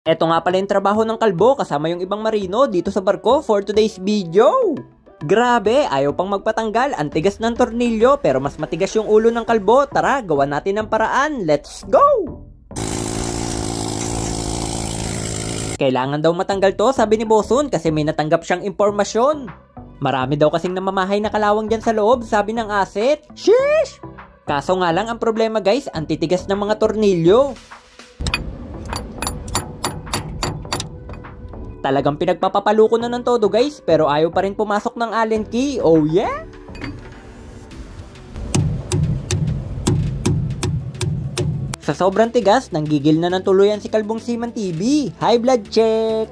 Eto nga pala yung trabaho ng kalbo kasama yung ibang marino dito sa barko for today's video. Grabe, ayaw pang magpatanggal, ang tigas ng tornilyo pero mas matigas yung ulo ng kalbo. Tara, gawa natin ng paraan, let's go! Kailangan daw matanggal to, sabi ni Bosun, kasi may natanggap siyang impormasyon. Marami daw kasing namamahay na kalawang dyan sa loob, sabi ng asset. Sheesh! Kaso nga lang ang problema guys, ang titigas ng mga tornilyo. Talagang pinagpapapalo ko na ng todo guys, pero ayaw pa rin pumasok ng Allen key. Oh yeah? Sa sobrang tigas, nanggigil na ng tuluyan si Kalbong Seaman TV. High blood check!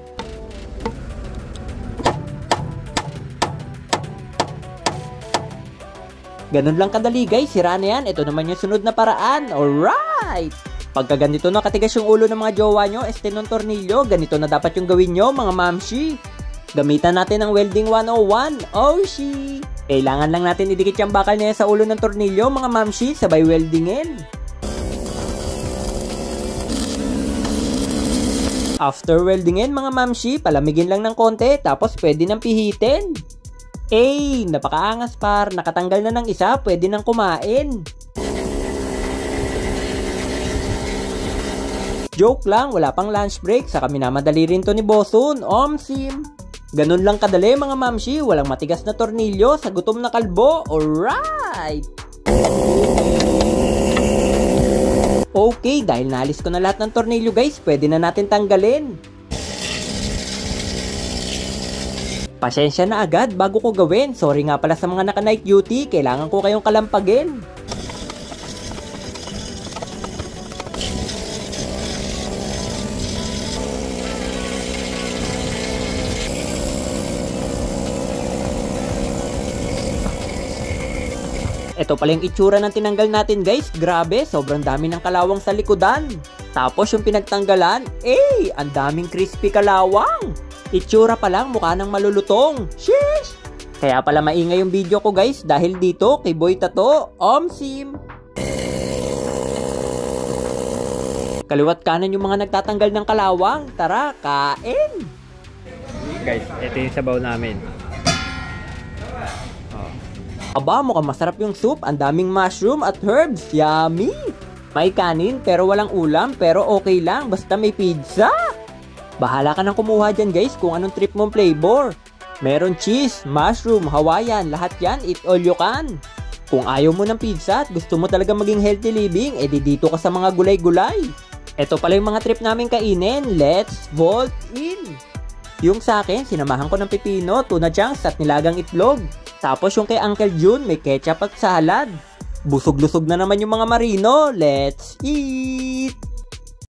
Ganun lang kadali guys, sira na yan. Ito naman yung sunod na paraan. Alright! Pagka ganito na katigas yung ulo ng mga jowa nyo, ng tornilyo, ganito na dapat yung gawin nyo mga mamshi. Gamitan natin ang welding 101. Oh shi! Kailangan lang natin idikit yung bakal niya sa ulo ng tornilyo mga mamshi, sabay weldingin. After weldingin mga mamshi, palamigin lang ng konti, tapos pwede nang pihitin. Napakaangas par, nakatanggal na ng isa, pwede nang kumain. Joke lang, wala pang lunch break, saka minamadali rin to ni Bosun, Omsim. Ganun lang kadali mga mamshi, walang matigas na tornilyo sa gutom na kalbo, alright! Okay, dahil naalis ko na lahat ng tornilyo guys, pwede na natin tanggalin. Pasensya na agad bago ko gawin, sorry nga pala sa mga naka-night duty, kailangan ko kayong kalampagin. Ito pala yung itsura ng tinanggal natin guys. Grabe, sobrang dami ng kalawang sa likodan. Tapos yung pinagtanggalan, ang daming crispy kalawang. Itsura pa lang, mukha ng malulutong. Sheesh! Kaya pala maingay yung video ko guys dahil dito kay Boy Tato, Omsim. Kaliwat kanan yung mga nagtatanggal ng kalawang. Tara, kain! Guys, ito yung sabaw namin. Aba, mukhang masarap yung soup. Ang daming mushroom at herbs. Yummy! May kanin pero walang ulam, pero okay lang. Basta may pizza. Bahala ka nang kumuha dyan guys kung anong trip mong flavor. Meron cheese, mushroom, Hawaiian. Lahat yan, eat all you can. Kung ayaw mo ng pizza at gusto mo talaga maging healthy living, edi dito ka sa mga gulay-gulay. Ito pala yung mga trip namin kainin. Let's vault in! Yung sa akin, sinamahan ko ng pipino, tuna chunks at nilagang itlog. Tapos yung kay Uncle June, may ketchup at salad. Busog-lusog na naman yung mga marino. Let's eat!